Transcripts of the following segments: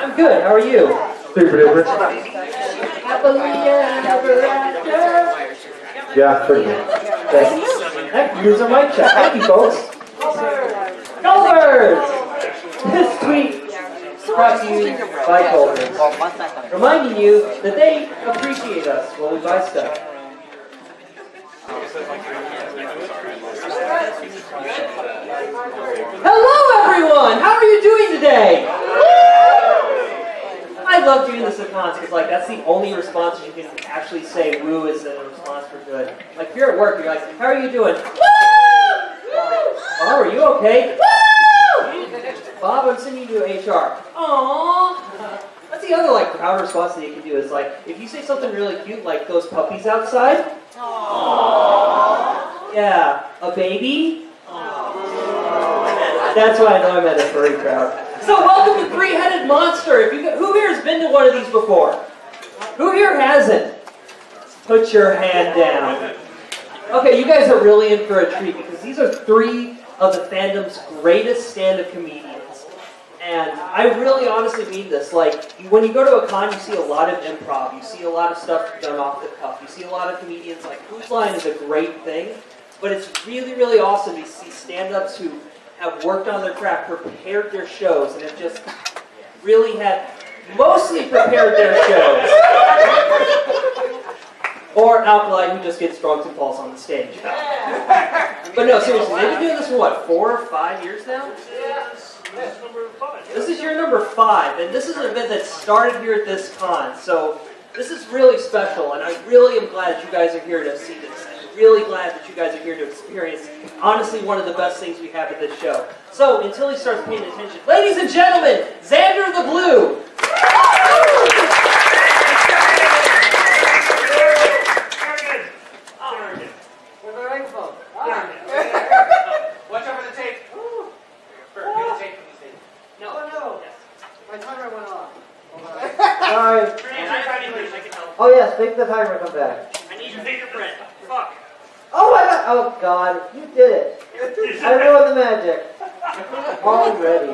I'm good. How are you? Super duper. Happily ever after. Yeah, pretty good. Thanks. Heck, here's a mic check. Thank you, folks. Colors! This tweet is brought to you by Colors, reminding you that they appreciate us when we buy stuff. Hello, everyone! How are you doing today? I love doing this at cons because, like, that's the only response you can actually say. Woo is a response for good. Like, if you're at work, you're like, "How are you doing?" Woo! Oh, are you okay? Woo! Bob, I'm sending you to HR. Aww. That's the other, like, proud response that you can do is, like, if you say something really cute, like those puppies outside. Aww. Yeah. A baby. That's why I know I'm at a furry crowd. So welcome to Three-Headed Monster. Who here has been to one of these before? Who here hasn't? Put your hand down. Okay, you guys are really in for a treat because these are three of the fandom's greatest stand-up comedians. And I really honestly mean this. Like, when you go to a con, you see a lot of improv. You see a lot of stuff done off the cuff. You see a lot of comedians. Like, Whose Line is a great thing. But it's really, really awesome to see stand-ups who have worked on their craft, prepared their shows, and have just really had mostly prepared their shows. Or Alkali, who just gets drunk and falls on the stage. But no, seriously, they've been doing this for what, 4 or 5 years now? Yes. This is number 5. This is your number 5, and this is an event that started here at this con, so this is really special, and I really am glad that you guys are here to see this. I'm really glad that you guys are here to experience, honestly, one of the best things we have at this show. So, until he starts paying attention, ladies and gentlemen, Zander the Blue! Watch out for the tape. Get the tape from the stage. No. Oh no. My timer went off. Sorry. Oh yes, make the timer come back. I need your fingerprint. Fuck. Oh my god! Oh god, you did it. I ruined the magic. Already.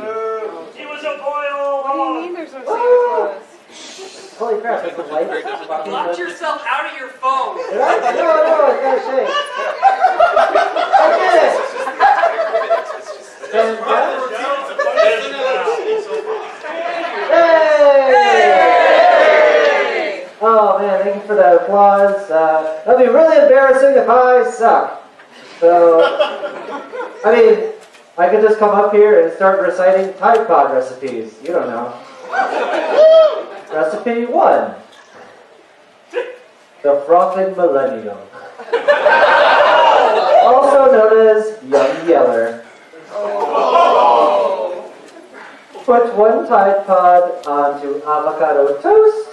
He was a boy all What do you along. mean there's no Santa Claus? Holy crap, that's the light. Lock yourself out of your phone. Did I? No, it's gotta shake. I did it! And Hey! Oh man, thank you for that applause. That'd be really embarrassing if I suck. So, I mean, I could just come up here and start reciting Tide Pod recipes. You don't know. Recipe 1. The Frothing Millennium. Also known as Young Yeller. Put 1 Tide Pod onto avocado toast.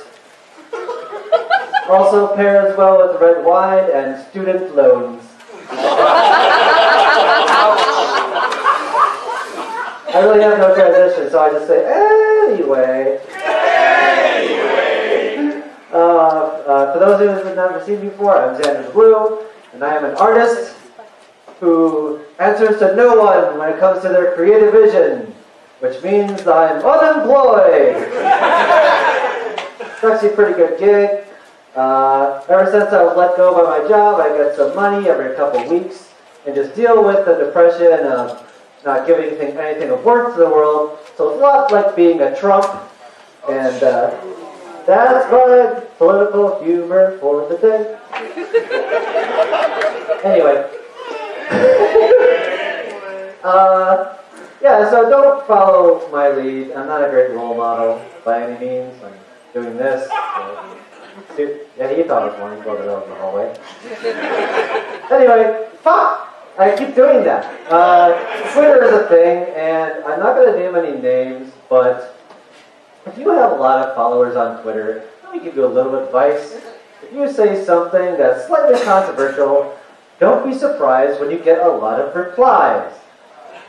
Also pairs well with red wine and student loans. I really have no transition, so I just say, anyway. For those of you who have never seen me before, I'm Zander the Blue, and I am an artist who answers to no one when it comes to their creative vision, which means I'm unemployed. It's actually a pretty good gig. Ever since I was let go by my job, I get some money every couple weeks and just deal with the depression of not giving anything of worth to the world. So it's a lot like being a Trump, and that's my political humor for the day. Anyway. Yeah, so don't follow my lead. I'm not a great role model by any means. I'm doing this. Yeah, he thought it was morning, but it was in the hallway. Anyway, fuck! I keep doing that. Twitter is a thing, and I'm not going to name any names, but if you have a lot of followers on Twitter, let me give you a little advice. If you say something that's slightly controversial, don't be surprised when you get a lot of replies.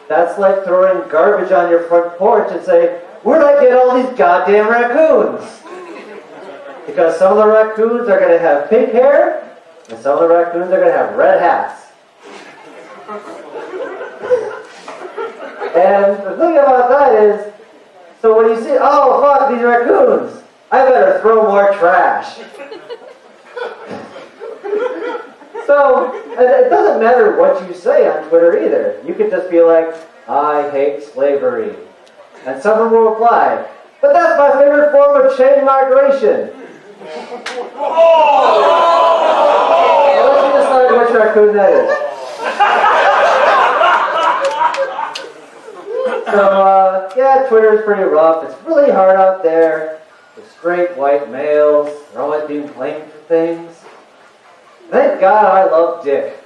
That's like throwing garbage on your front porch and say, where'd I get all these goddamn raccoons? Because some of the raccoons are going to have pink hair, and some of the raccoons are going to have red hats. And the thing about that is, So when you see, oh fuck, these raccoons, I better throw more trash. So it doesn't matter what you say on Twitter either. You could just be like, I hate slavery. And someone will reply, but that's my favorite form of chain migration. I'll let you decide which raccoon that is. So, yeah, Twitter is pretty rough. It's really hard out there. The straight white males, they're always being blamed for things. Thank God I love dick.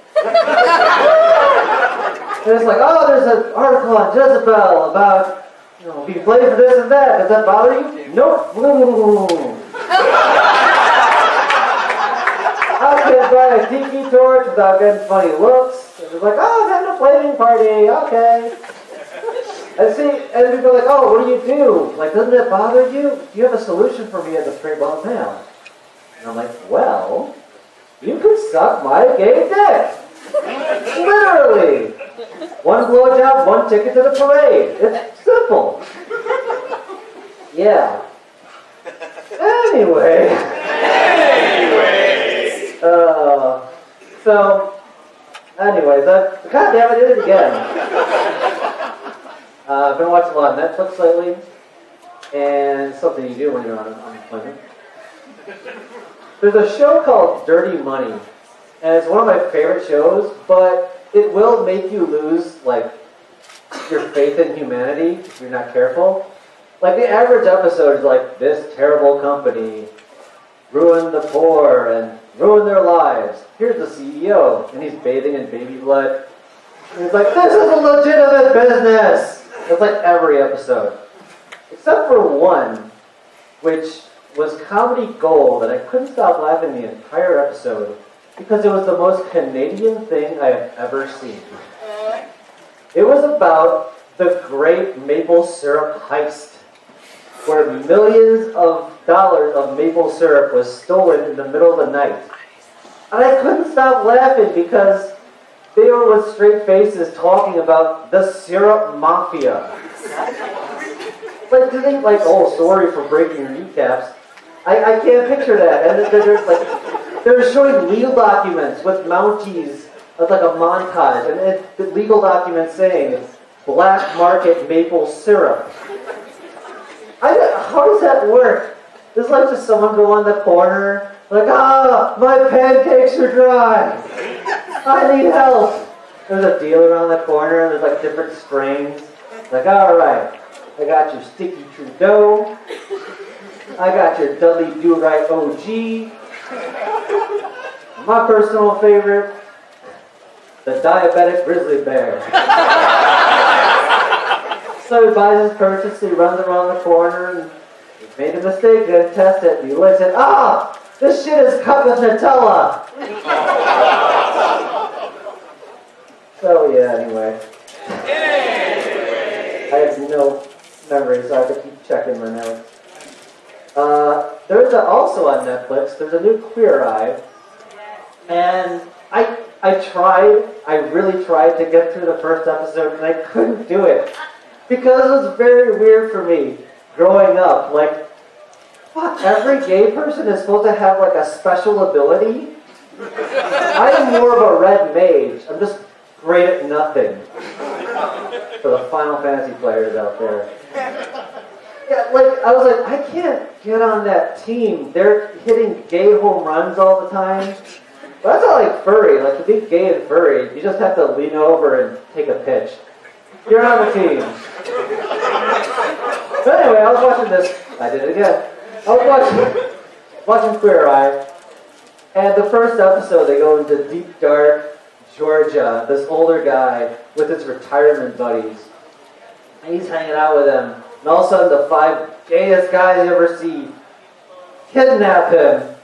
And it's like, oh, there's an article on Jezebel about, you know, being blamed for this and that. Does that bother you? Nope. I can buy a tiki torch without getting funny looks. And it's like, oh, I'm having a flaming party. Okay. And see, and people are like, oh, what do you do? Like, doesn't that bother you? Do you have a solution for me at the Straight Ball Mail? And I'm like, well, you could suck my gay dick. Literally. One blowjob, one ticket to the parade. It's simple. Yeah. Anyway. Anyways, God damn it, I did it again. I've been watching a lot of Netflix lately, and something you do when you're on unemployment. There's a show called Dirty Money, and it's one of my favorite shows, but it will make you lose, like, your faith in humanity if you're not careful. Like, the average episode is like, this terrible company ruined the poor and ruined their lives. Here's the CEO, and he's bathing in baby blood. And he's like, this is a legitimate business! It's like every episode. Except for one, which was comedy gold, and I couldn't stop laughing the entire episode because it was the most Canadian thing I have ever seen. It was about the great maple syrup heist, where millions of dollars of maple syrup was stolen in the middle of the night. And I couldn't stop laughing because they were with straight faces talking about the syrup mafia. Like, do they, like, oh, sorry for breaking your kneecaps. I can't picture that. And they're showing legal documents with Mounties, with like a montage, and the legal documents saying black market maple syrup. How does that work? Does like just someone go on the corner, like, ah, my pancakes are dry. I need help. There's a dealer on the corner, and there's like different strains. Like, all right, I got your Sticky Trudeau. I got your Dudley Do-Right OG. My personal favorite, the diabetic grizzly bear. So he buys his purchase, he runs around the corner, and he made a mistake, didn't test it, and he looks at, ah, this shit is cut with Nutella. So yeah, anyway. I have no memory, so I have to keep checking my notes. There's also on Netflix, there's a new Queer Eye, and I really tried to get through the first episode, and I couldn't do it. Because it was very weird for me growing up. Like, fuck, every gay person is supposed to have like a special ability. I am more of a red mage. I'm just great at nothing. For the Final Fantasy players out there. Yeah, like, I was like, I can't get on that team. They're hitting gay home runs all the time. But that's not like furry. Like, to be gay and furry, you just have to lean over and take a pitch. You're on the team. So anyway, I was watching this. I did it again. I was watching Queer Eye, and the first episode they go into deep dark Georgia. This older guy with his retirement buddies, and he's hanging out with them. And all of a sudden, the 5 gayest guys you ever see kidnap him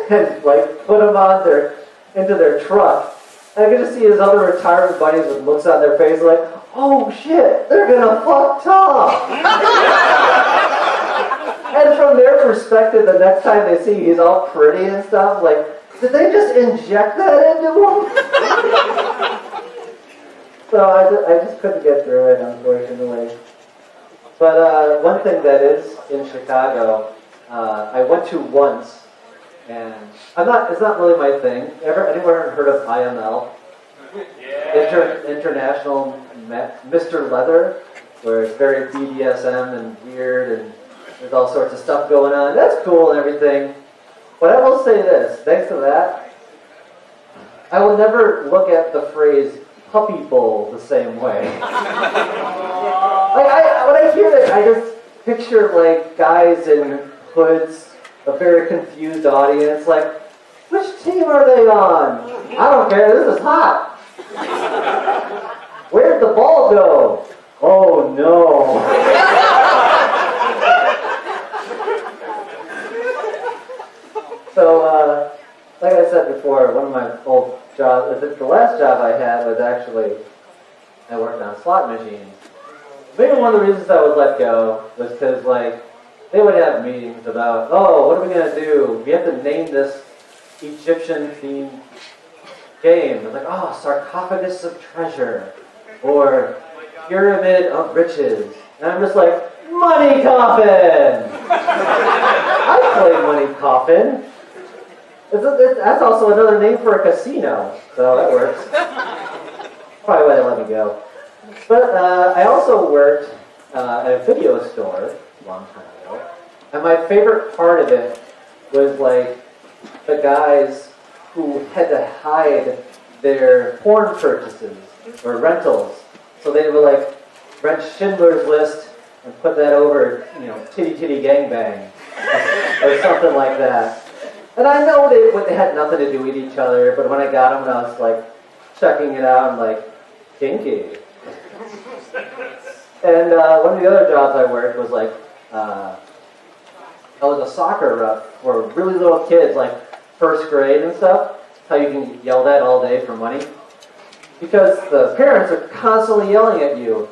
and like put him on into their truck. And I get to see his other retirement buddies with looks on their face like, oh shit, they're gonna fuck Tom. And from their perspective, the next time they see he's all pretty and stuff, like, did they just inject that into him? So I just couldn't get through it, unfortunately. But one thing that is in Chicago, I went to once, and it's not really my thing. Anyone heard of IML? Yeah. International Mr. Leather, where it's very BDSM and weird, and there's all sorts of stuff going on. That's cool and everything. But I will say this, thanks to that, I will never look at the phrase puppy bowl the same way. When I hear it, I just picture like guys in hoods, a very confused audience, like, which team are they on? I don't care, this is hot. Where'd the ball go? Oh no. So, like I said before, one of my old jobs, the last job I had was actually, I worked on slot machines. Maybe one of the reasons I was let go was because, like, they would have meetings about, oh, what are we going to do? We have to name this Egyptian-themed game. It's like, oh, sarcophagus of treasure, or pyramid of riches. And I'm just like, money coffin! I play money coffin. That's also another name for a casino, so that works. Probably why they let me go. But I also worked at a video store a long time ago, and my favorite part of it was like the guys who had to hide their porn purchases or rentals. So they would like rent Schindler's List and put that over, Titty Titty Gangbang or something like that. And I know they had nothing to do with each other, but when I got them and I was like checking it out, I'm like, kinky. And one of the other jobs I worked was like, I was a soccer rep for really little kids, like first grade and stuff. How you can get yelled at all day for money. Because the parents are constantly yelling at you.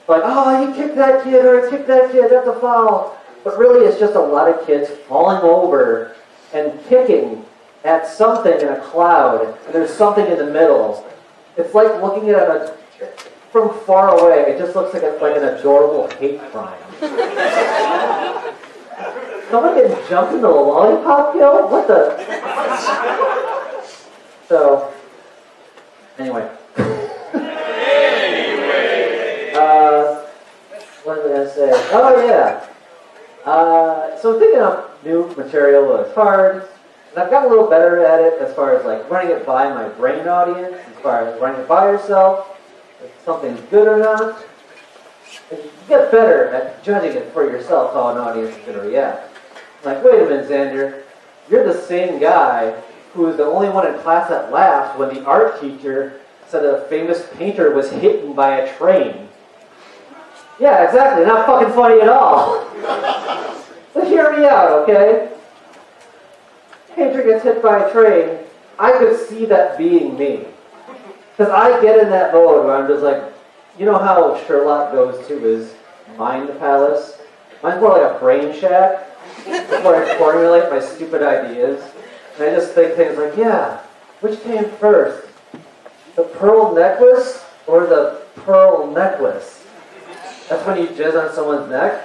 Like, oh, he kicked that kid, or he kicked that kid, that's a foul. But really it's just a lot of kids falling over and kicking at something in a cloud, and there's something in the middle. It's like looking at from far away, it just looks like an adorable hate crime. Someone getting jumped into a lollipop kill? What the? So, anyway. What was I going to say? Oh, yeah. So thinking of new material was hard, and I've gotten a little better at it as far as like running it by my brain audience, as far as running it by yourself, if something's good or not. And you get better at judging it for yourself how an audience is going to react. Like, wait a minute, Zander, you're the same guy who was the only one in class that laughed when the art teacher said a famous painter was hit by a train. Yeah, exactly, not fucking funny at all. But hear me out, okay? Painter gets hit by a train, I could see that being me. Because I get in that mode where I'm just like, you know how Sherlock goes to his mind palace? Mine's more like a brain shack, where I formulate my stupid ideas. And I just think things like, yeah, which came first? The pearl necklace or the pearl necklace? That's when you jizz on someone's neck?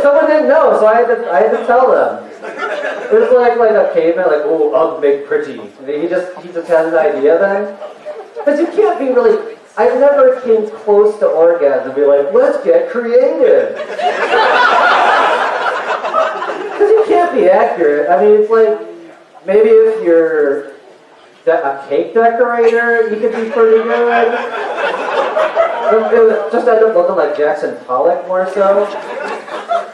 Someone didn't know, so I had to tell them. It was like a caveman, like, oh, ugh, big pretty. And he just has an idea then. Because you can't be really, I never came close to orgasm and be like, let's get creative. Because you can't be accurate. I mean, it's like, maybe if you're a cake decorator, you could be pretty good. It would just end up looking like Jackson Pollock more so.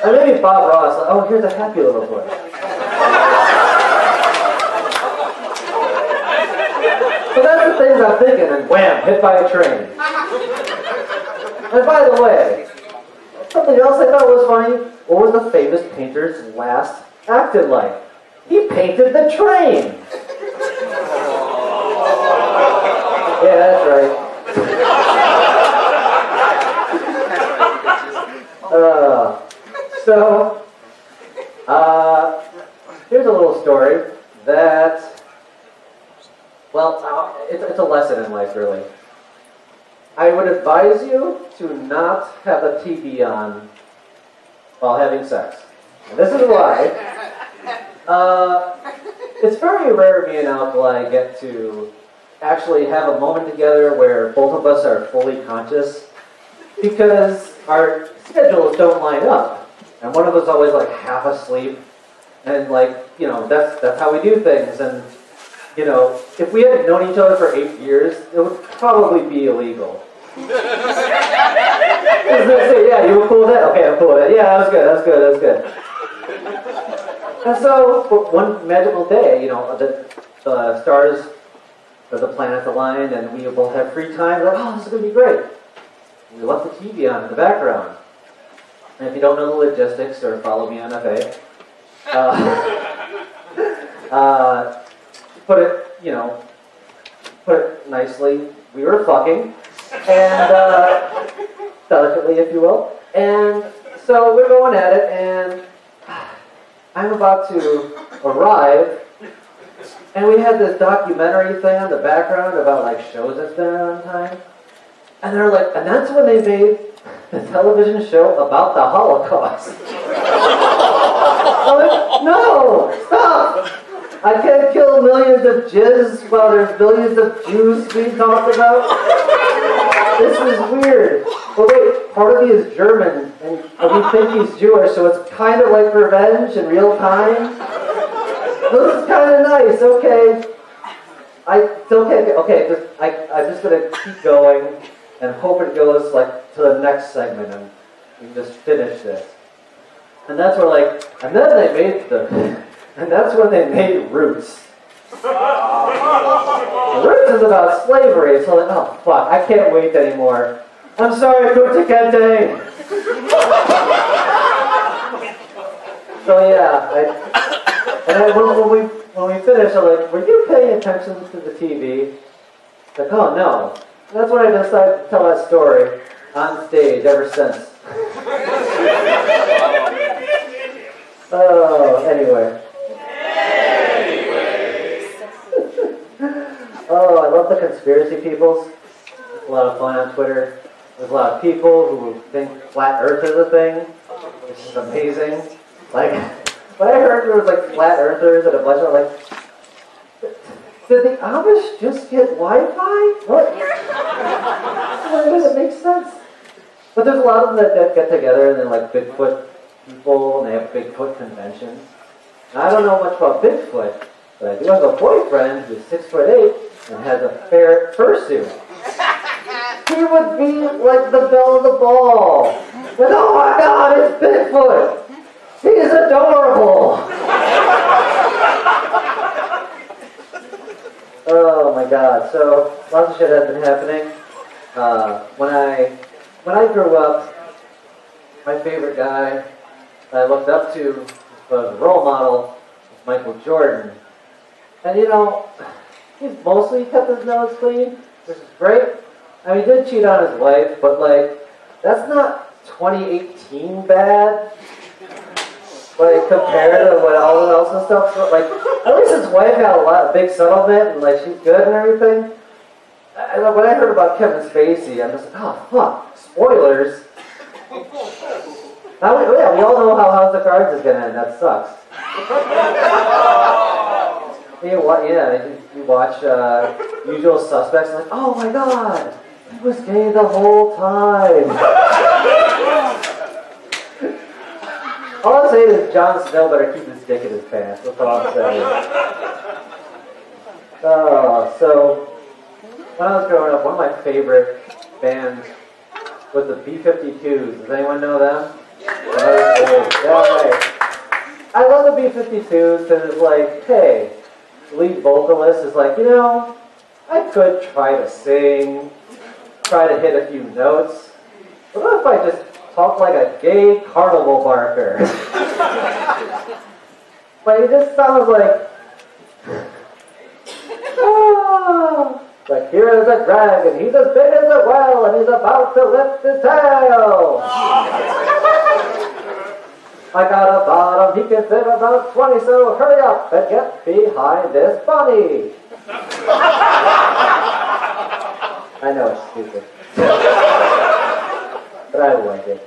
And maybe Bob Ross, like, oh, here's a happy little boy. So that's the things I'm thinking, and wham, hit by a train. And by the way, something else I thought was funny, what was the famous painter's last act in life? He painted the train. Yeah, that's right. Here's a little story that, well, it's a lesson in life, really. I would advise you to not have a TV on while having sex. And this is why. It's very rare me and Alkali get to actually have a moment together where both of us are fully conscious because our schedules don't line up. And one of us is always like half asleep. And like, you know, that's how we do things. And, you know, if we hadn't known each other for 8 years, it would probably be illegal. I was gonna say, yeah, you were cool with that? Okay, I'm cool with that. Yeah, that was good. And so, one magical day, you know, the stars or the planets align and we both have free time. We're like, oh, this is going to be great. And we left the TV on in the background. And if you don't know the logistics or follow me on FA, put it nicely, we were fucking, and delicately, if you will. And so we're going at it, and I'm about to arrive, and we had this documentary thing on the background about like shows that's been on time. And they're like, and that's when they made the television show about the Holocaust. I'm like, no, stop! I can't kill millions of jizz while there's billions of Jews being talked about. This is weird. But wait, part of me is German, and we think he's Jewish, so it's kind of like revenge in real time. This is kind of nice, okay. I'm just going to keep going and hope it goes like to the next segment and we can just finish this. And that's where and that's when they made Roots. Roots is about slavery, so oh fuck, I can't wait anymore. I'm sorry, Kunta Kinte. So yeah, when we finished, I'm like, were you paying attention to the TV? Like, oh no. And that's when I decided to tell that story on stage ever since. Oh, anyway. Oh, I love the conspiracy peoples. It's a lot of fun on Twitter. There's a lot of people who think flat Earth is a thing, which is amazing. Like, when I heard there was like flat earthers and a bunch of did the Amish just get Wi-Fi? What? That doesn't make sense. But there's a lot of them that get together and they're like Bigfoot people and they have Bigfoot conventions. And I don't know much about Bigfoot, but I do have a boyfriend who's 6'8" and has a ferret fursuit. He would be like the belle of the ball. But oh my god, it's Bigfoot! He's adorable! Oh my god, so lots of shit has been happening. When I grew up, my favorite guy I looked up to was a role model was Michael Jordan. And you know, he's mostly kept his nose clean, which is great. I mean, he did cheat on his wife, but like, that's not 2018 bad. Like, compared to what all else and stuff, like, at least his wife had a big settlement, and like, she's good and everything. When I heard about Kevin Spacey, I'm just like, oh, fuck, spoilers. Now, yeah, we all know how House of Cards is gonna end, that sucks. You watch Usual Suspects, and like, oh my god, he was gay the whole time. All I'm saying is Jon Snow better keep his dick in his pants. That's all I'm saying. So, when I was growing up, one of my favorite bands was the B-52s. Does anyone know them? Yeah, I love the B-52s because it's like, hey, the lead vocalist is like, you know, I could try to sing, try to hit a few notes. But what if I just talk like a gay carnival barker? But it just sounds like, oh, like here is a dragon, he's as big as a well, and he's about to lift his tail. I got a bottom, he can fit about 20, so hurry up and get behind this bunny. I know it's stupid. But I like it.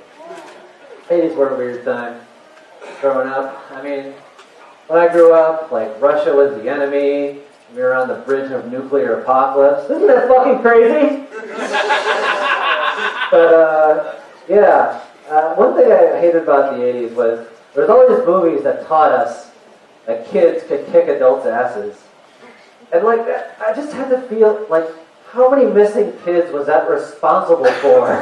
80s were a weird time. Growing up, I mean, when I grew up, like, Russia was the enemy. We were on the bridge of nuclear apocalypse. Isn't that fucking crazy? But, yeah. One thing I hated about the 80s was there was all these movies that taught us that kids could kick adults' asses. And, like, I just had to feel, like, how many missing kids was that responsible for?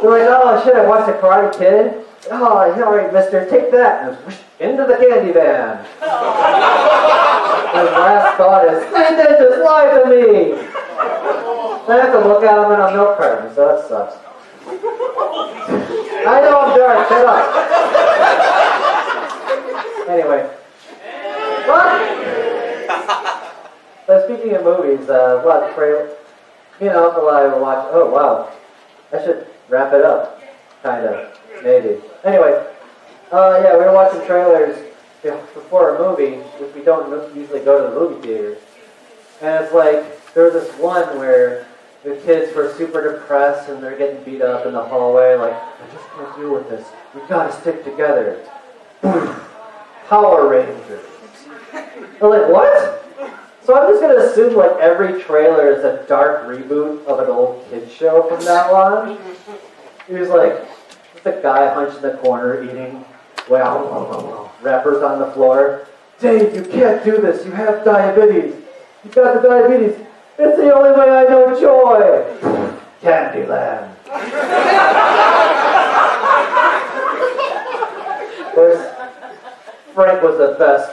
They're like, oh, shit, I watched a Karate Kid. Oh, yeah, all right, mister, take that. And whoosh, into the candy van. My last thought is, they did just lie to me. I have to look at them in a milk carton, so that sucks. I know I'm dark, shut up. Anyway. What? So speaking of movies, what, you know, a lot of watch. Oh, wow. I should wrap it up. Kinda. Maybe. Anyway. Yeah, we were watching trailers before a movie, which we don't usually go to the movie theaters. And it's like, there was this one where the kids were super depressed and they're getting beat up in the hallway, like, I just can't deal with this. We gotta stick together. Power Rangers. They're like, what? So I'm just gonna assume like every trailer is a dark reboot of an old kids show from now on. He was like, just a guy hunched in the corner eating, wrappers on the floor. Dave, you can't do this. You have diabetes. You got the diabetes. It's the only way I know joy. Candyland. Of course, Frank was the best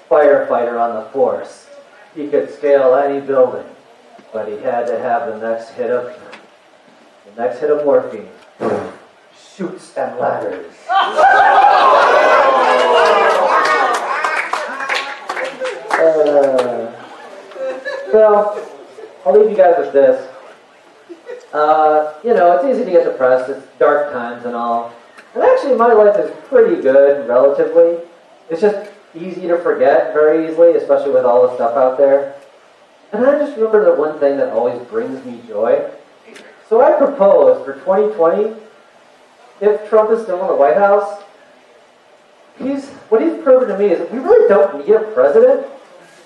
firefighter on the force. He could scale any building, but he had to have the next hit of morphine. Chutes and ladders. So, I'll leave you guys with this. You know, it's easy to get depressed. It's dark times and all. And actually, my life is pretty good, relatively. It's just easy to forget very easily, especially with all the stuff out there. And I just remember the one thing that always brings me joy. So I propose for 2020, if Trump is still in the White House, what he's proven to me is that we really don't need a president.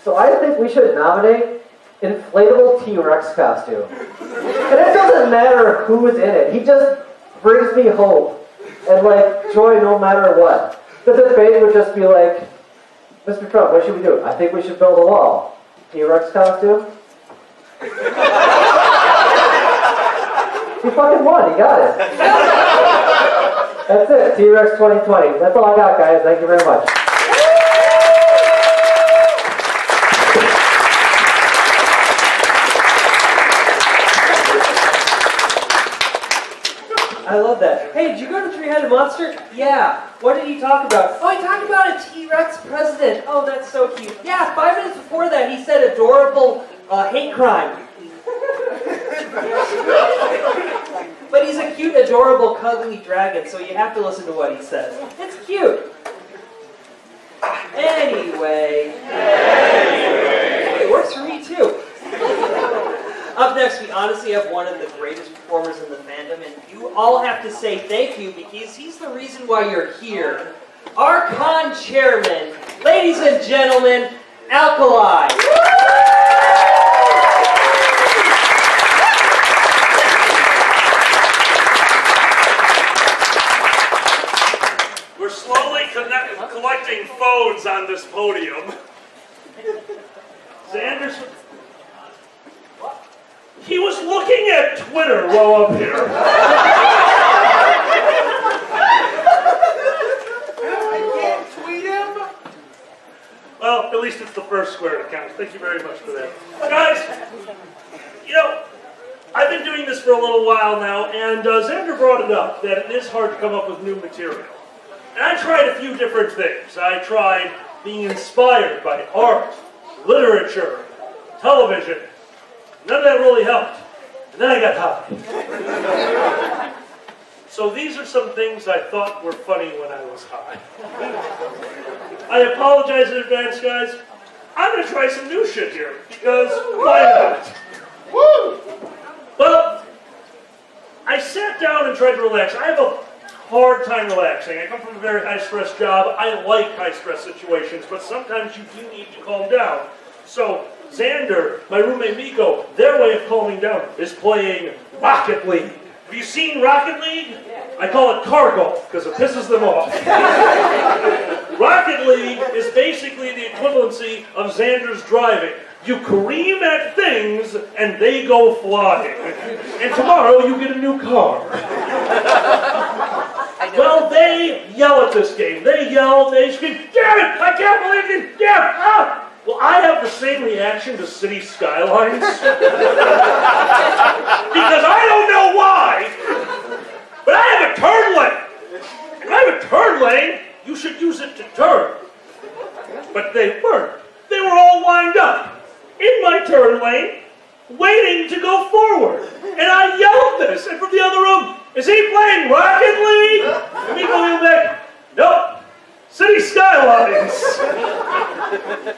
So I think we should nominate inflatable T-Rex costume. And it doesn't matter who's in it. He just brings me hope and like joy no matter what. The debate would just be like, Mr. Trump, what should we do? I think we should build a wall. T-Rex costume? He fucking won. He got it. That's it. T-Rex 2020. That's all I got, guys. Thank you very much. I love that. Hey, did you go to Three-Headed Monster? Yeah. What did he talk about? Oh, he talked about a T-Rex president. Oh, that's so cute. Yeah, 5 minutes before that, he said adorable hate crime. But he's a cute, adorable, cuddly dragon, so you have to listen to what he says. It's cute. Anyway. It works for me, too. Up next, we honestly have one of the greatest performers in the fandom, and you all have to say thank you because he's the reason why you're here. Our con chairman, ladies and gentlemen, Alkali. We're slowly collecting phones on this podium. Zander's... He was looking at Twitter while up here. I can't tweet him? Well, at least it's the first square that counts. Thank you very much for that. Guys, you know, I've been doing this for a little while now, and Zander brought it up, that it is hard to come up with new material. And I tried a few different things. I tried being inspired by art, literature, television. None of that really helped. And then I got high. So these are some things I thought were funny when I was high. I apologize in advance, guys. I'm going to try some new shit here, because why not? Woo! Well, I sat down and tried to relax. I have a hard time relaxing. I come from a very high-stress job. I like high-stress situations, but sometimes you do need to calm down. So, Zander, my roommate Miko, their way of calming down is playing Rocket League. Have you seen Rocket League? I call it car golf, because it pisses them off. Rocket League is basically the equivalency of Zander's driving. You careen at things, and they go flying. And tomorrow, you get a new car. Well, they yell at this game. They yell, they scream, damn it, I can't believe it, damn it, ah! Well, I have the same reaction to city skylines. Because I don't know why, but I have a turn lane. If I have a turn lane, you should use it to turn. But they weren't. They were all lined up in my turn lane, waiting to go forward. And I yelled this, and from the other room, is he playing Rocket League? And me going back, nope. City Skylines.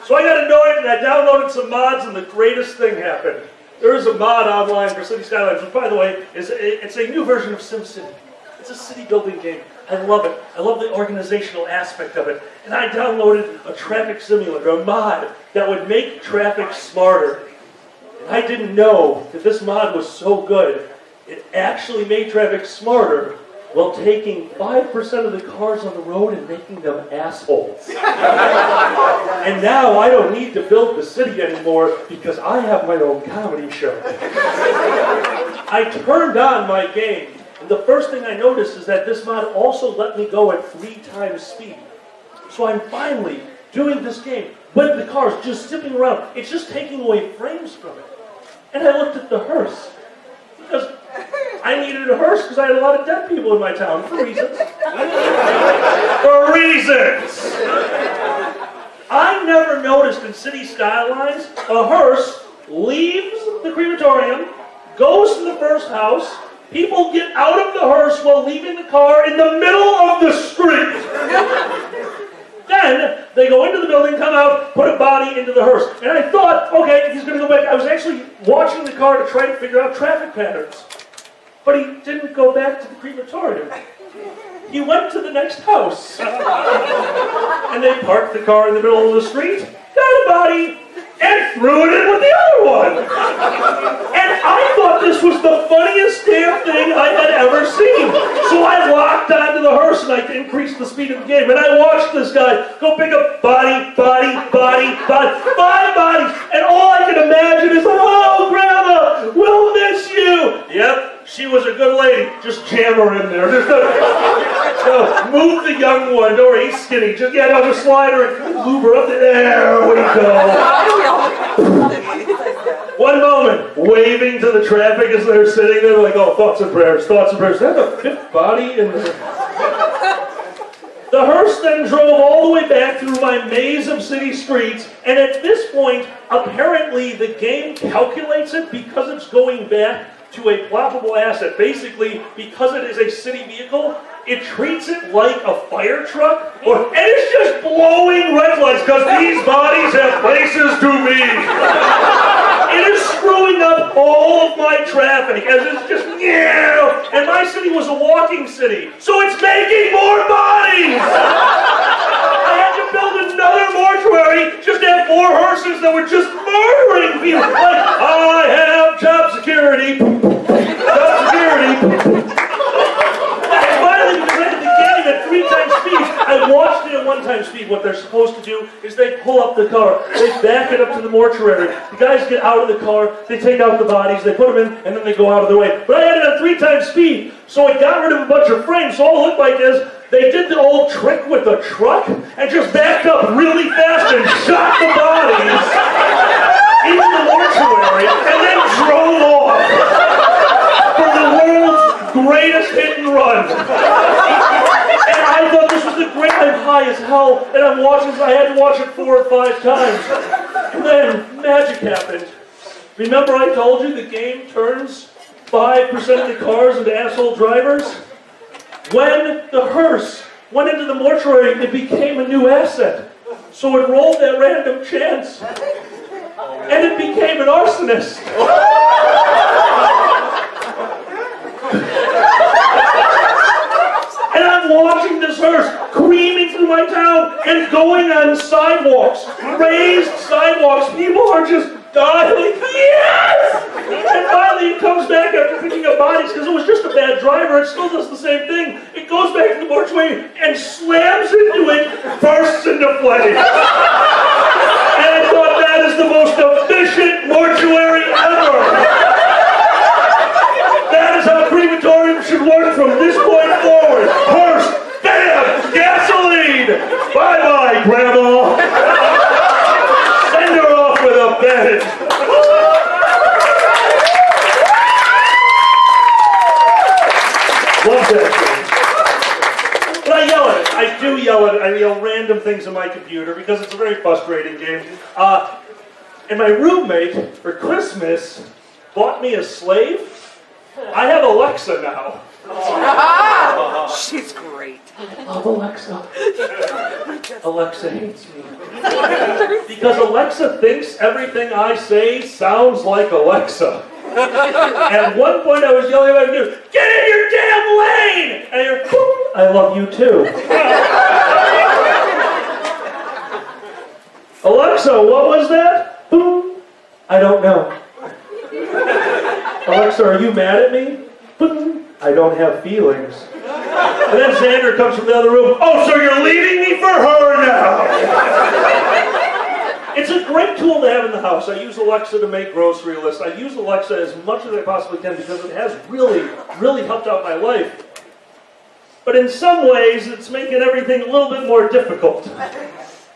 So I got annoyed and I downloaded some mods and the greatest thing happened. There is a mod online for City Skylines, which by the way, it's a new version of SimCity. It's a city building game. I love it. I love the organizational aspect of it. And I downloaded a traffic simulator, a mod that would make traffic smarter. And I didn't know that this mod was so good. It actually made traffic smarter while taking 5% of the cars on the road and making them assholes. And now I don't need to build the city anymore because I have my own comedy show. I turned on my game, and the first thing I noticed is that this mod also let me go at 3 times speed. So I'm finally doing this game with the cars just zipping around. It's just taking away frames from it. And I looked at the hearse, because I needed a hearse because I had a lot of dead people in my town, for reasons. For reasons! I never noticed in City Skylines, a hearse leaves the crematorium, goes to the first house, people get out of the hearse while leaving the car in the middle of the street. Then, they go into the building, come out, put a body into the hearse. And I thought, okay, he's going to go back. I was actually watching the car to try to figure out traffic patterns. But he didn't go back to the crematorium. He went to the next house. And they parked the car in the middle of the street, got a body, and threw it in with the other one. And I thought this was the funniest damn thing I had ever seen. So I locked onto the hearse and I increased the speed of the game. And I watched this guy go pick up body, 5 bodies. And all I can imagine is, oh, Grandma, we'll miss you. Yep. She was a good lady. Just jam her in there. Just move the young one. Don't worry, he's skinny. Just slide her and lube her up. There we go. One moment, waving to the traffic as they're sitting there, like, oh, thoughts and prayers, thoughts and prayers. Is that the 5th body in the hearse then drove all the way back through my maze of city streets, and at this point, apparently the game calculates it because it's going back to a ploppable asset. Basically, because it is a city vehicle, it treats it like a fire truck, and it's just blowing red lights because these bodies have places to be. It is screwing up all of my traffic as it's just, and my city was a walking city, so it's making more bodies! I had to build another mortuary just to have 4 hearses that were just murdering people. Like, I have job security. Job security. And finally, because I had the game at 3 times speed, I watched it at 1 time speed. What they're supposed to do is they pull up the car, they back it up to the mortuary. The guys get out of the car, they take out the bodies, they put them in, and then they go out of their way. But I had it at 3 times speed, so it got rid of a bunch of frames. So all it looked like is they did the old trick with the truck and just backed up really fast and shot the bodies into the mortuary and then drove off for the world's greatest hit and run. And I thought this was the great, I'm high as hell, and I'm watching this, I had to watch it 4 or 5 times. And then magic happened. Remember I told you the game turns 5% of the cars into asshole drivers? When the hearse went into the mortuary, it became a new asset. So it rolled that random chance, and it became an arsonist. I'm watching this hearse creaming through my town and going on sidewalks, raised sidewalks. People are just dying. Yes! And finally it comes back after picking up bodies because it was just a bad driver. It still does the same thing. It goes back to the mortuary and slams into it, bursts into flames. And I thought that is the most efficient mortuary ever. That is how crematorium should work from this point forward. Hearse, bam, gasoline. Bye-bye, Grandma. Send her off with a bed. Love that game. But I yell at it. I do yell at it. I yell random things on my computer because it's a very frustrating game. And my roommate, for Christmas, bought me a slave. I have Alexa now. She's great. I love Alexa. Alexa hates me. Because Alexa thinks everything I say sounds like Alexa. At one point I was yelling at her, get in your damn lane! And you're, I love you too. Alexa, what was that? Boom. I don't know. Alexa, are you mad at me? Boom. I don't have feelings. And then Zander comes from the other room. Oh, so you're leaving me for her now? It's a great tool to have in the house. I use Alexa to make grocery lists. I use Alexa as much as I possibly can because it has really, really helped out my life. But in some ways, it's making everything a little bit more difficult.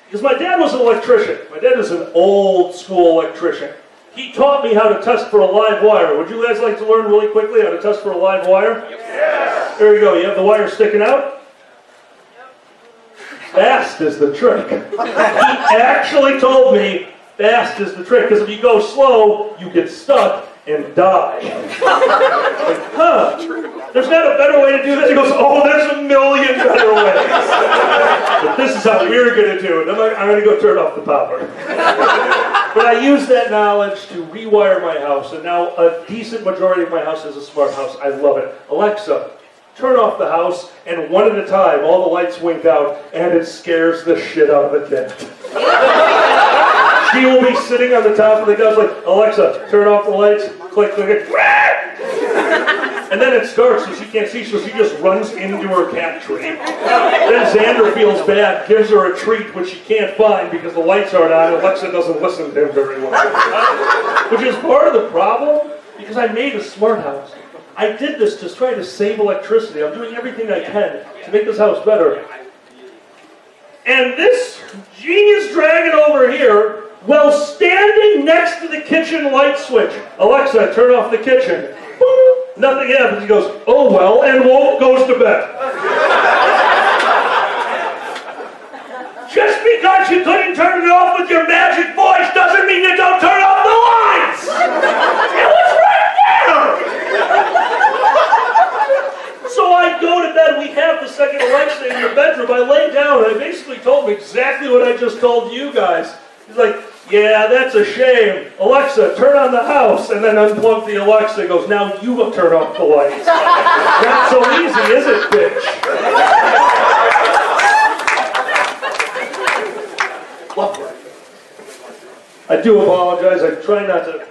Because my dad was an electrician. My dad was an old school electrician. He taught me how to test for a live wire. Would you guys like to learn really quickly how to test for a live wire? Yes! There you go. You have the wire sticking out? Fast is the trick. He actually told me fast is the trick, because if you go slow, you get stuck and die. Like, huh, there's not a better way to do this. He goes, oh, there's a million better ways. But this is how we're going to do it. I'm going to go turn off the power. But I use that knowledge to rewire my house, and now a decent majority of my house is a smart house. I love it. Alexa, turn off the house, and one at a time, all the lights wink out, and it scares the shit out of the cat. She will be sitting on the top of the couch like, Alexa, turn off the lights, click, click, click. And then it starts, so she can't see, so she just runs into her cat tree. Then Zander feels bad, gives her a treat, which she can't find because the lights aren't on. Alexa doesn't listen to him very well. Which is part of the problem, because I made a smart house. I did this to try to save electricity. I'm doing everything I can to make this house better. And this genius dragon over here, while standing next to the kitchen light switch, Alexa, turn off the kitchen. Boop. Nothing happens. He goes, oh well, and Wolf goes to bed. Just because you couldn't turn it off with your magic voice doesn't mean you don't turn off the lights! It was right there! So I go to bed. We have the second Alexa in the bedroom. I lay down and I basically told him exactly what I just told you guys. He's like, yeah, that's a shame. Alexa, turn on the house. And then unplug the Alexa. He goes, now you will turn off the lights. Not so easy, is it, bitch? Lovely. I do apologize. I try not to...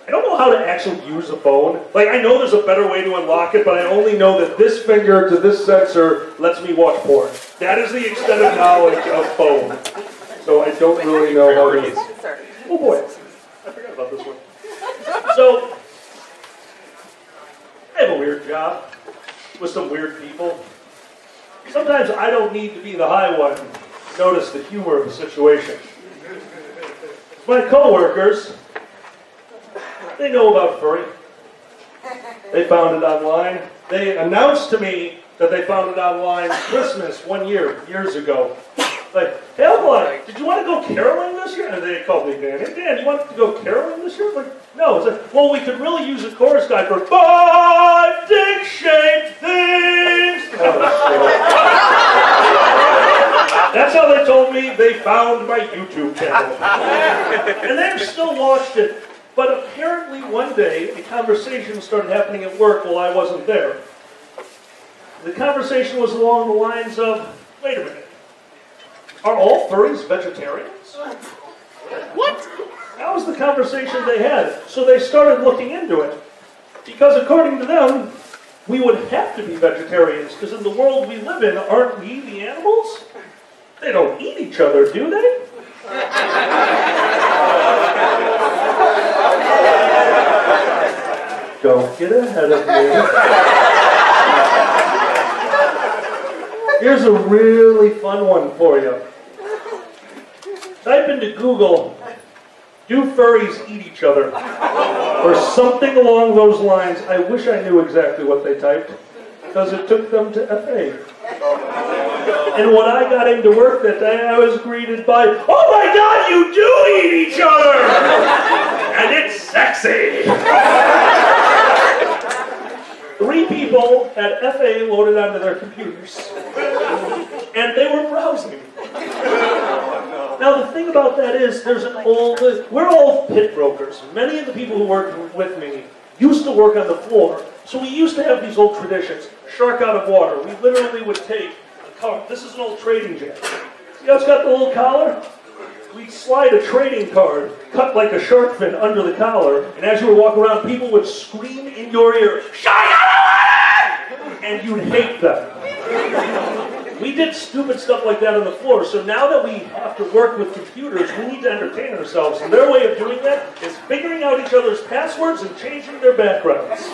I don't know how to actually use a phone. Like, I know there's a better way to unlock it, but I only know that this finger to this sensor lets me watch porn. That is the extent of knowledge of phone. So I don't really know how to... Oh boy, I forgot about this one. So, I have a weird job with some weird people. Sometimes I don't need to be the high one to notice the humor of the situation. My coworkers, they know about furry. They found it online. They announced to me that they found it online Christmas years ago. Like, hey, Evelyn, did you want to go caroling this year? And they called me Dan. Hey, Dan, you want to go caroling this year? I'm like, no. It's like, well, we could really use a chorus guy for 5 dick-shaped things. Oh, that's how they told me they found my YouTube channel. And they've still watched it. But apparently one day, a conversation started happening at work while I wasn't there. The conversation was along the lines of, wait a minute, are all furries vegetarians? What? That was the conversation they had. So they started looking into it. Because according to them, we would have to be vegetarians, because in the world we live in, aren't we the animals? They don't eat each other, do they? Don't get ahead of me. Here's a really fun one for you. Type into Google, do furries eat each other? Or something along those lines. I wish I knew exactly what they typed, because it took them to FA. And when I got into work that day, I was greeted by, oh my God, you do eat each other! And it's sexy! 3 people had FA loaded onto their computers. And they were browsing. Now the thing about that is, we're all pit brokers. Many of the people who work with me used to work on the floor. So we used to have these old traditions. Shark out of water. We literally would take a collar. This is an old trading jacket. See how it's got the little collar? We'd slide a trading card, cut like a shark fin under the collar, and as you were walking around, people would scream in your ear, shark out of water! And you'd hate them. We did stupid stuff like that on the floor, so now that we have to work with computers, we need to entertain ourselves. And their way of doing that is figuring out each other's passwords and changing their backgrounds.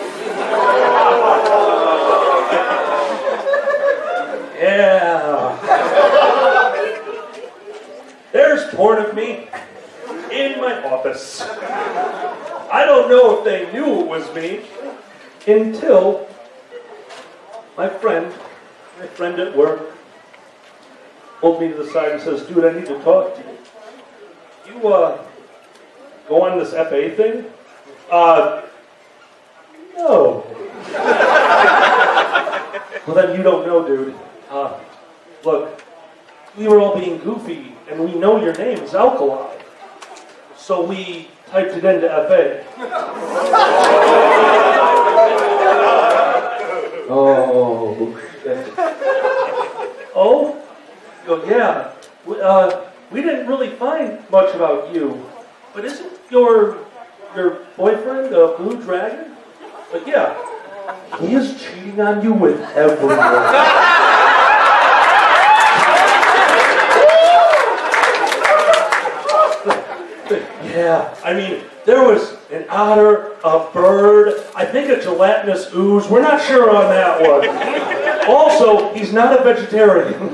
Yeah. There's porn of me in my office. I don't know if they knew it was me until my friend at work pulled me to the side and says, dude, I need to talk to you. You, go on this FA thing? No. Well, then you don't know, dude. Look, we were all being goofy, and we know your name is Alkali. So we typed it into FA. Oh, oh? Go, yeah. We didn't really find much about you, but isn't your boyfriend a blue dragon? But yeah, he is cheating on you with everyone. Yeah, I mean, there was an otter, a bird, I think a gelatinous ooze. We're not sure on that one. Also, he's not a vegetarian.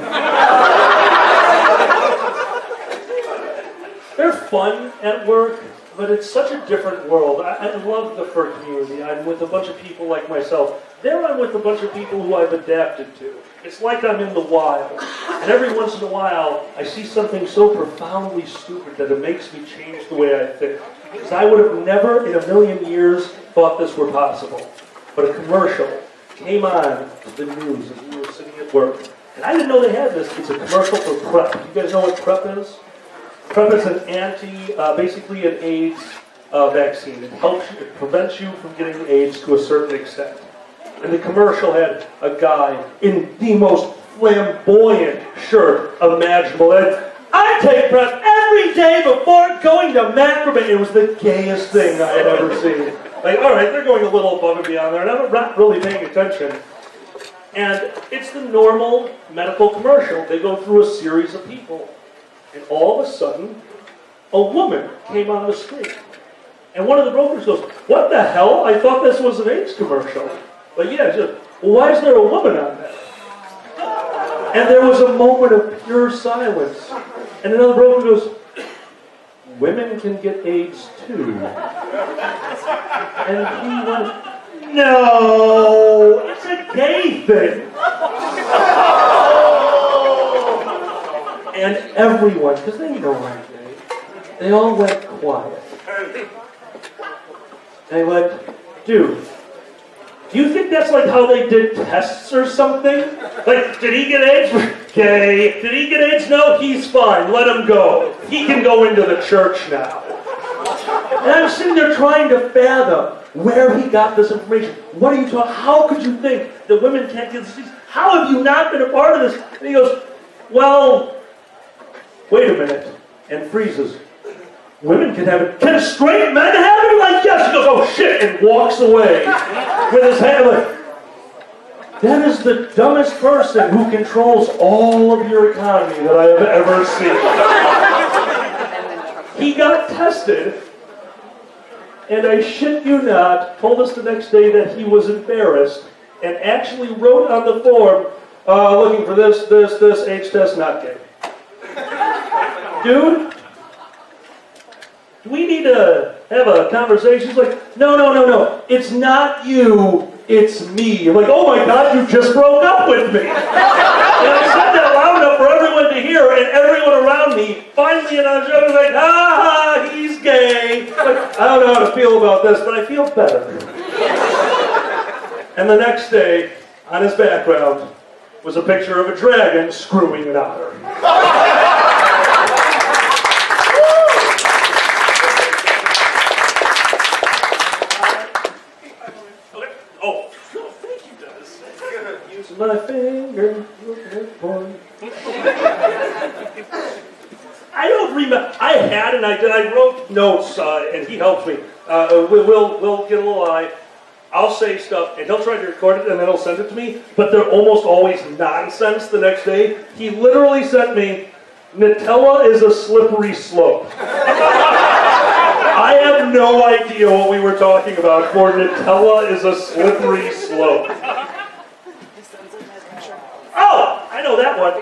They're fun at work, but it's such a different world. I love the fur community. I'm with a bunch of people like myself. There I'm with a bunch of people who I've adapted to. It's like I'm in the wild. And every once in a while, I see something so profoundly stupid that it makes me change the way I think. Because I would have never in a million years thought this were possible. But a commercial came on the news as we were sitting at work. And I didn't know they had this. It's a commercial for PrEP. You guys know what PrEP is? PrEP is an basically an AIDS vaccine. It helps you, it prevents you from getting AIDS to a certain extent. And the commercial had a guy in the most flamboyant shirt imaginable. And I take PrEP every day before going to masturbate. It was the gayest thing I had ever seen. Like, all right, they're going a little above and beyond there, and I'm not really paying attention. And it's the normal medical commercial. They go through a series of people. And all of a sudden, a woman came on the screen. And one of the brokers goes, what the hell? I thought this was an AIDS commercial. But yeah, she goes, well, why is there a woman on there? And there was a moment of pure silence. And another broker goes, women can get AIDS too. And he went, no, it's a gay thing. And everyone, because they know I'm gay, they all went quiet. And I went, dude, do you think that's like how they did tests or something? Like, did he get AIDS? Gay. Did he get AIDS? No, he's fine. Let him go. He can go into the church now. And I'm sitting there trying to fathom where he got this information. What are you talking? How could you think that women can't get disease? how have you not been a part of this? And he goes, well, wait a minute, and freezes. Women can have it. Can straight men have it? Like, yes. He goes, oh shit, and walks away with his hand like, that is the dumbest person who controls all of your economy that I have ever seen. He got tested, and I shit you not, told us the next day that he was embarrassed, and actually wrote on the form, looking for this, age test, not gay. Dude, do we need to have a conversation? He's like, no, it's not you, it's me. I'm like, oh my God, you just broke up with me. And I said that loud enough for everyone to hear, and everyone around me, finally in on the joke, was like, ha, he's gay. Like, I don't know how to feel about this, but I feel better. And the next day, on his background, was a picture of a dragon screwing an otter. My finger, I don't remember. I had and I wrote notes, and he helps me. We'll get a little eye. I'll say stuff, and he'll try to record it, and then he'll send it to me. But they're almost always nonsense the next day. He literally sent me, Nutella is a slippery slope. I have no idea what we were talking about for Nutella is a slippery slope. Oh, I know that one.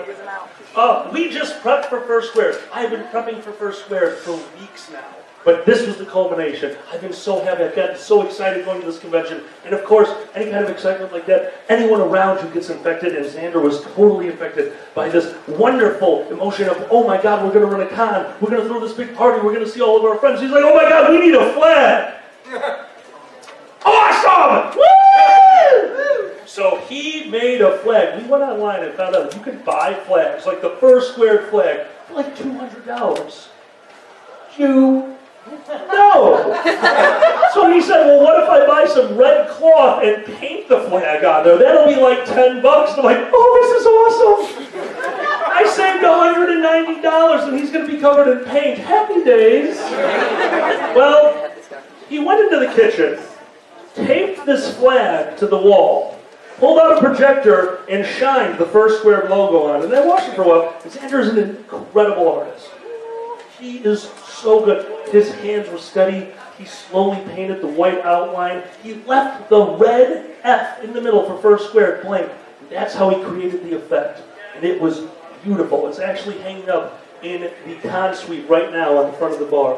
We just prepped for First Squares. I've been prepping for First Squares for weeks now. But this was the culmination. I've been so happy. I've gotten so excited going to this convention. And of course, any kind of excitement like that, anyone around you gets infected, and Zander was totally infected by this wonderful emotion of, oh my God, we're going to run a con. We're going to throw this big party. We're going to see all of our friends. He's like, oh my God, we need a flag. Awesome! Woo! So he made a flag. We went online and found out you could buy flags, like the First Squared flag, for like $200. No! So he said, well, what if I buy some red cloth and paint the flag on there? That'll be like $10. And I'm like, oh, this is awesome! I saved $190 and he's going to be covered in paint. Happy days! Well, he went into the kitchen, taped this flag to the wall, pulled out a projector, and shined the First Squared logo on it. And I watched it for a while. Zander's an incredible artist. He is so good. His hands were steady. He slowly painted the white outline. He left the red F in the middle for First Squared blank. That's how he created the effect. And it was beautiful. It's actually hanging up in the con suite right now on the front of the bar.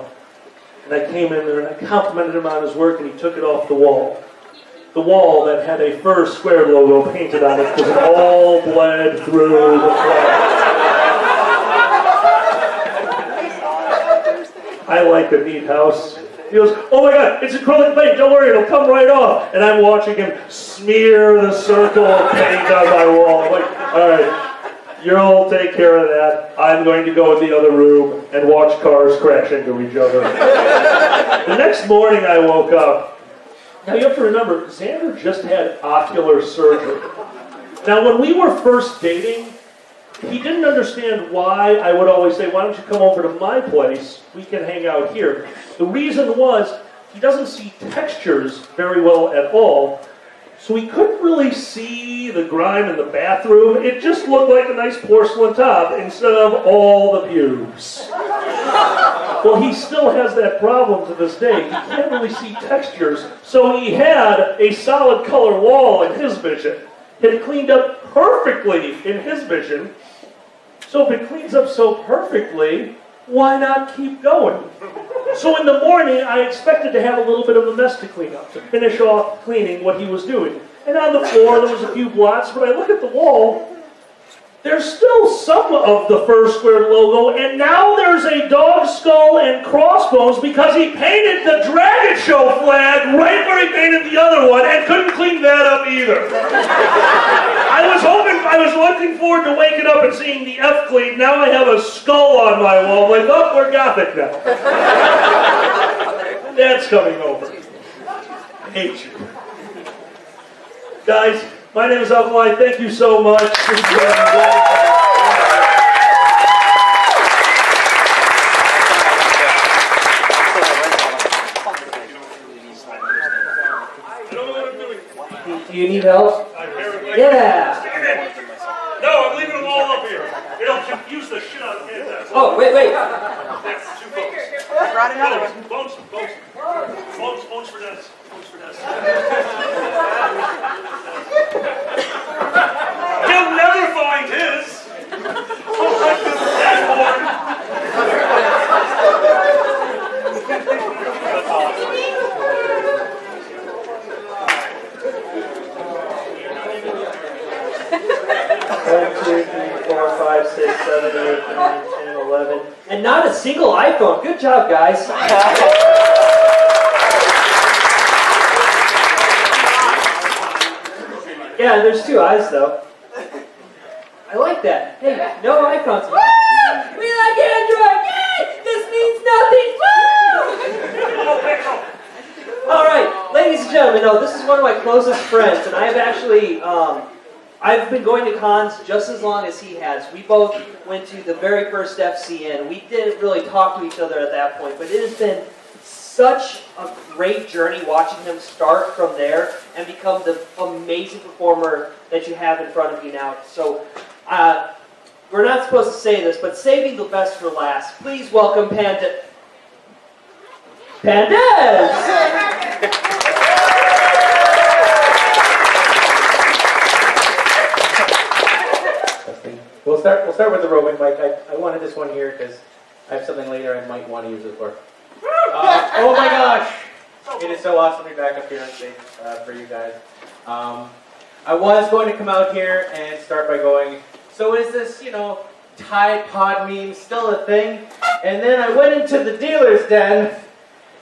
And I came in there and I complimented him on his work, and he took it off the wall. The wall that had a First Squared logo painted on it because it all bled through the flag. I like a neat house. He goes, oh my God, it's acrylic paint, don't worry, it'll come right off. And I'm watching him smear the circle of paint on my wall. I'm like, all right, you'll take care of that. I'm going to go in the other room and watch cars crash into each other. The next morning I woke up. Now you have to remember, Zander just had ocular surgery. Now when we were first dating, he didn't understand why I would always say, why don't you come over to my place? We can hang out here. The reason was, he doesn't see textures very well at all, so he couldn't really see the grime in the bathroom. It just looked like a nice porcelain top instead of all the pubes. Well, he still has that problem to this day. He can't really see textures, so he had a solid color wall in his vision. It cleaned up perfectly in his vision. So if it cleans up so perfectly, why not keep going? So in the morning, I expected to have a little bit of a mess to clean up, to finish off cleaning what he was doing. And on the floor, there was a few blots, but I look at the wall, there's still some of the First Squared logo, and now there's a dog skull and crossbones because he painted the Dragon Show flag right where he painted the other one and couldn't clean that up either. I was looking forward to waking up and seeing the F clean. Now I have a skull on my wall. I'm like, oh, we're Gothic now. That's coming over. I hate you. Guys, My name is Alkali. Thank you so much. Do you need help? Yeah. No, I'm leaving them all up here. It'll confuse the shit out of me. Oh, wait. That's two folks. Brought another one. Bones for Dennis. Bones for Dennis. He'll never find his. Oh, like this dashboard. That's awesome. 1, 2, 3, 4, 5, 6, 7, 8, 9, 10, 11. And not a single iPhone. Good job, guys. Yeah, there's 2 eyes, though. I like that. Hey, no iPhones. Woo! We like Android! Yay! This means nothing! Woo! All right, ladies and gentlemen, no, this is one of my closest friends, and I have actually, I've been going to cons just as long as he has. We both went to the very first FCN. We didn't really talk to each other at that point, but it has been such a great journey watching him start from there and become the amazing performer that you have in front of you now. So, we're not supposed to say this, but saving the best for last. Please welcome Pandez! We'll start with the roving mic. I wanted this one here because I have something later I might want to use it for. Oh my gosh! It is so awesome to be back up here on stage for you guys. I was going to come out here and start by going, so is this, Tide Pod meme still a thing? And then I went into the dealer's den.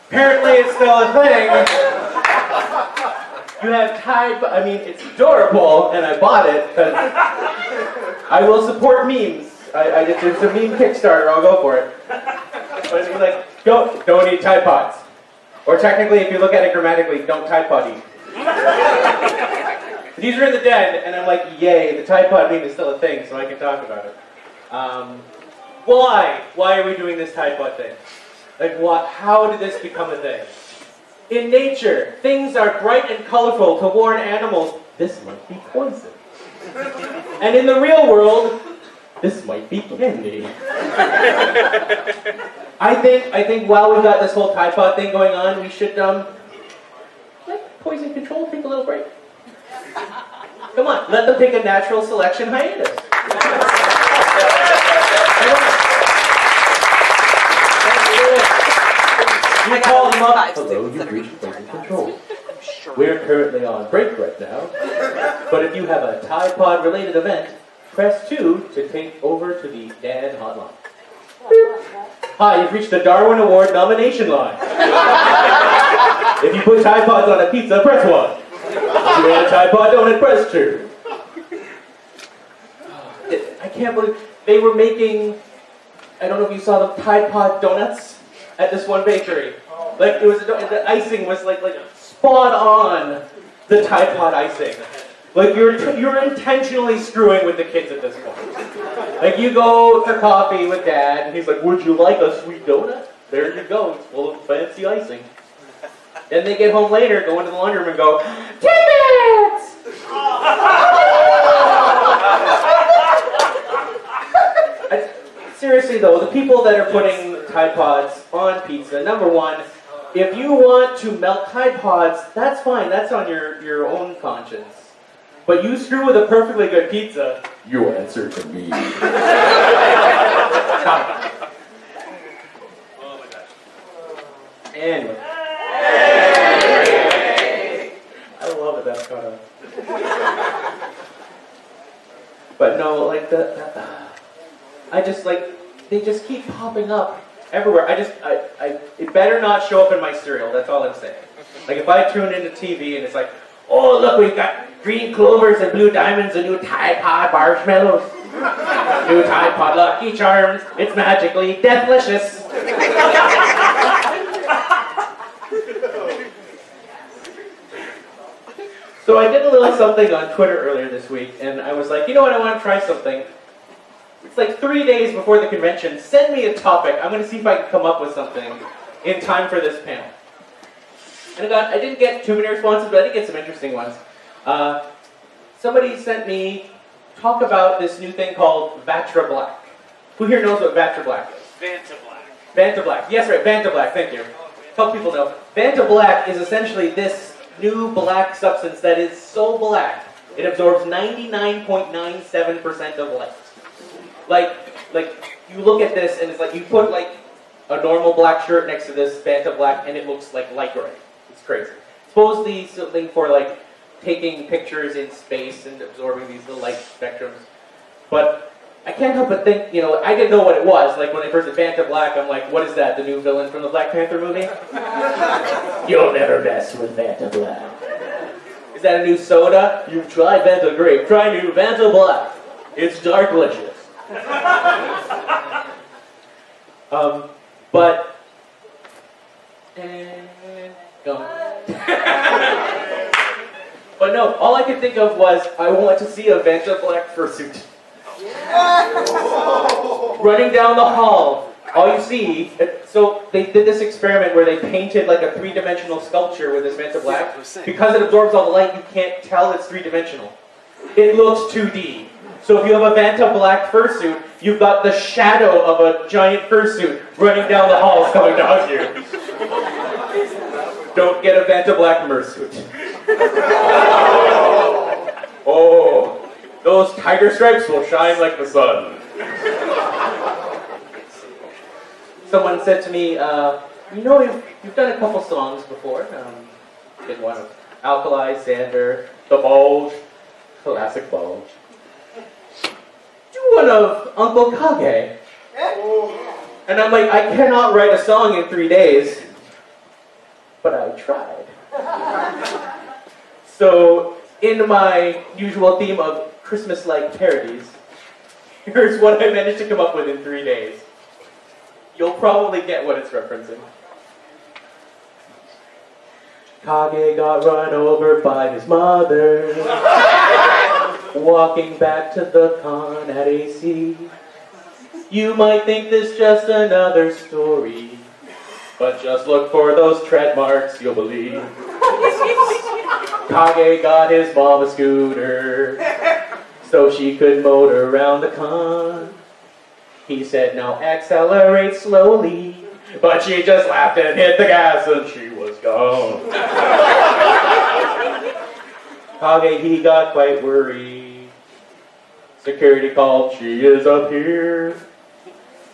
Apparently it's still a thing. You have Tide, it's adorable, and I bought it because I will support memes. There's a meme Kickstarter, I'll go for it. But it's like, don't eat Tide Pods. Or technically, if you look at it grammatically, don't Tide Pod eat. These are in the den, and I'm like, yay, the Tide Pod meme is still a thing, so I can talk about it. Why? Why are we doing this Tide Pod thing? Like, what? How did this become a thing? In nature, things are bright and colorful to warn animals, this might be poison. And in the real world, this might be candy. I think while we've got this whole Tide Pod thing going on, we should, let poison control take a little break. Come on, let them take a natural selection hiatus. You call them up. Hello, you've reached poison control. We're currently on break right now. But if you have a Tide Pod related event, press 2 to take over to the Dan hotline. Hi, you've reached the Darwin Award nomination line. If you put Tide Pods on a pizza, press 1. If you want a Tide Pod donut, press 2. I can't believe they were making, I don't know if you saw the Tide Pod donuts at this one bakery. Like, it was, the icing was like spot on the Tide Pod icing. Like, you're intentionally screwing with the kids at this point. Like, you go for coffee with Dad, and he's like, would you like a sweet donut? There you go, it's full of fancy icing. Then they get home later, go into the laundry room and go, Timbits! Seriously though, the people that are putting Tide Pods on pizza, number one, if you want to melt Tide Pods, that's fine, that's on your own conscience. But you screw with a perfectly good pizza, you answer to me. Oh my gosh. Anyway. I love it, that's kind of... But no, like I just like, they just keep popping up everywhere. It better not show up in my cereal, that's all I'm saying. Like if I tune into TV and it's like, oh look, we've got green clovers and blue diamonds and new Tide Pod marshmallows. New Tide Pod Lucky Charms. It's magically deathlicious. So I did a little something on Twitter earlier this week, and I was like, you know what, I want to try something. It's like 3 days before the convention. Send me a topic. I'm going to see if I can come up with something in time for this panel. And I didn't get too many responses, but I did get some interesting ones. Somebody sent me, talk about this new thing called Vantablack. Who here knows what Vantablack is? Vantablack. Vantablack. Yes, right, Vantablack. Thank you. Help people know. Vantablack is essentially this new black substance that is so black, it absorbs 99.97% of light. Like, you look at this and it's like you put like a normal black shirt next to this Vantablack and it looks like light gray. It's crazy. Supposedly something for like taking pictures in space and absorbing these little light spectrums. But I can't help but think, you know, I didn't know what it was. Like when I first did Vantablack, I'm like, what is that, the new villain from the Black Panther movie? You'll never mess with Vantablack. Is that a new soda? You've tried Vanta Grape. Try new Vantablack. It's dark delicious. But but no, all I could think of was I want to see a Vantablack fursuit. Running down the hall, all you see, so they did this experiment where they painted like a three-dimensional sculpture with this Vantablack. Because it absorbs all the light, you can't tell it's three-dimensional. It looks 2D. So if you have a Vantablack fursuit, you've got the shadow of a giant fursuit running down the halls coming to hug you. Don't get a Vantablack fursuit. Oh. Those tiger stripes will shine like the sun. Someone said to me, you know, you've done a couple songs before. Did one of Alkali, Zander, The Bulge, classic Bulge. Do one of Uncle Kage. And I'm like, I cannot write a song in 3 days, but I tried. So, in my usual theme of Christmas-like parodies, here's what I managed to come up with in 3 days. You'll probably get what it's referencing. Kage got run over by his mother, walking back to the con at AC. You might think this just another story, but just look for those tread marks, you'll believe. Kage got his mom a scooter so she could motor around the con. He said, now accelerate slowly, but she just laughed and hit the gas and she was gone. Kage, he got quite worried. Security called, she is up here.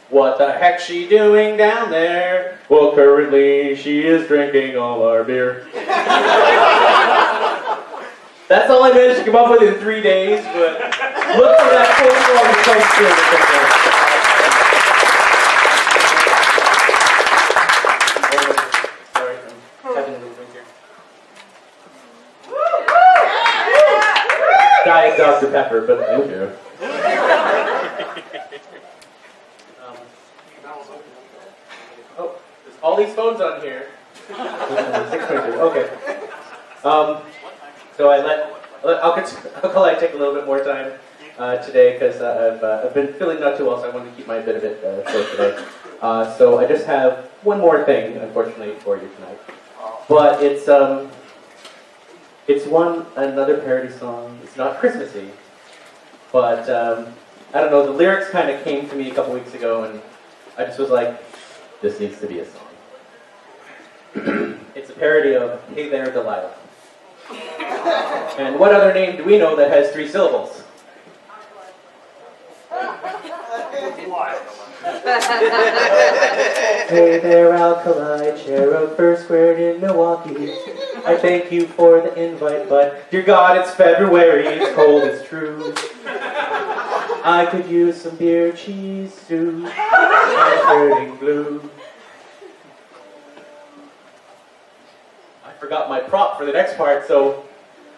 What the heck's she doing down there? Well, currently she is drinking all our beer. That's all I managed to come up with in 3 days, but look for that full song to come soon. Sorry, I'm having a little drink here. Diet Dr. Pepper, but thank you. Oh, there's all these phones on here. 622, okay. So I'll take a little bit more time today because I've been feeling not too well, so I wanted to keep my bit a bit short today. So I just have one more thing, unfortunately, for you tonight. But it's another parody song. It's not Christmassy, but I don't know. The lyrics kind of came to me a couple weeks ago, and I just was like, this needs to be a song. It's a parody of Hey There, Delilah. And what other name do we know that has 3 syllables? Hey there, Alkali, chair of First Squared in Milwaukee. I thank you for the invite, but dear God, it's February, it's cold, it's true. I could use some beer cheese soup and turning blue. I forgot my prop for the next part, so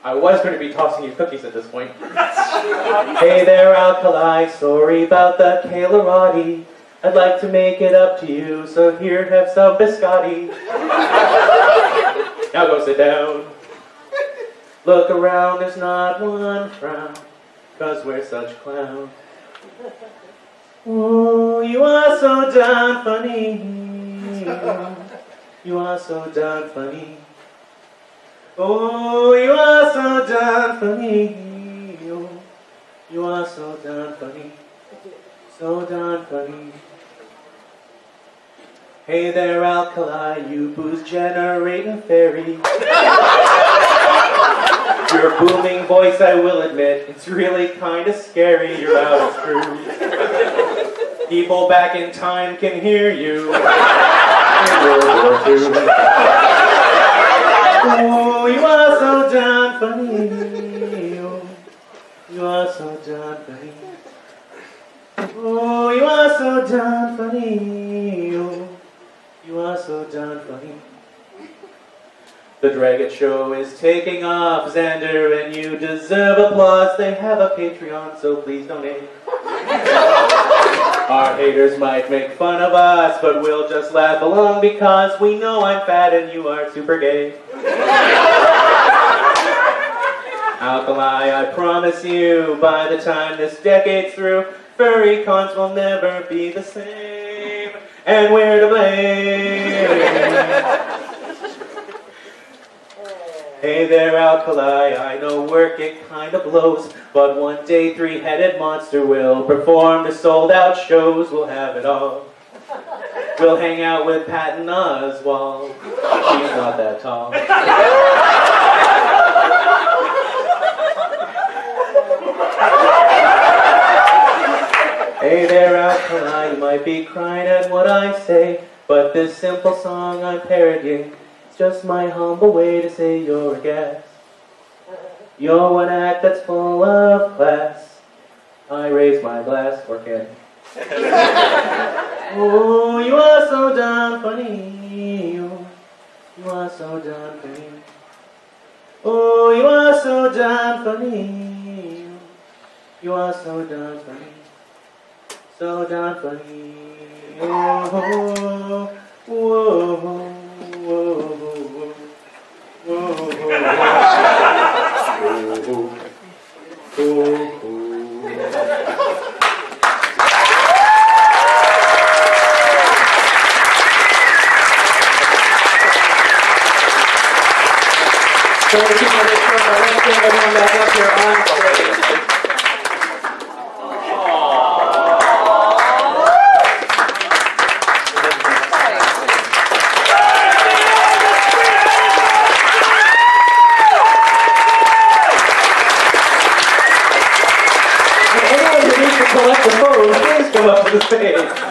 I was going to be tossing you cookies at this point. Hey there, Alkali, sorry about the Kailarati. I'd like to make it up to you, so here, have some biscotti. Now go sit down. Look around, there's not one frown, 'cause we're such clowns. Oh, you are so darn funny. You are so darn funny. Oh, you are so darn funny. Oh, you are so darn funny. So darn funny. Hey there, Alkali, you booze-generating fairy. Your booming voice, I will admit, it's really kind of scary. You're out of screw. People back in time can hear you. In World War II. Oh, you are so darn funny. Oh, you are so darn funny. Oh, you are so darn funny. Oh, you are so darn funny. The Dragon Show is taking off, Zander, and you deserve applause. They have a Patreon, so please donate. Our haters might make fun of us, but we'll just laugh along because we know I'm fat and you are super gay. Alkali, I promise you, by the time this decade's through, furry cons will never be the same, and we're to blame. Hey there, Alkali, I know work it kinda blows, but one day three-headed monster will perform the sold-out shows. We'll have it all. We'll hang out with Patton Oswalt. She's not that tall. Hey there, Alkali, you might be crying at what I say, but this simple song I'm parodying, it's just my humble way to say you're a gas. You're one act that's full of class. I raise my glass, or can. Oh, you are so darn funny. Oh, you are so darn funny. Oh, you are so darn funny. You are so darn funny. So darn funny. Oh, whoa, whoa, whoa, whoa, So we're keeping this short, but let's get everyone back up here on stage. Anyone who needs to collect the photos, please come up to the stage.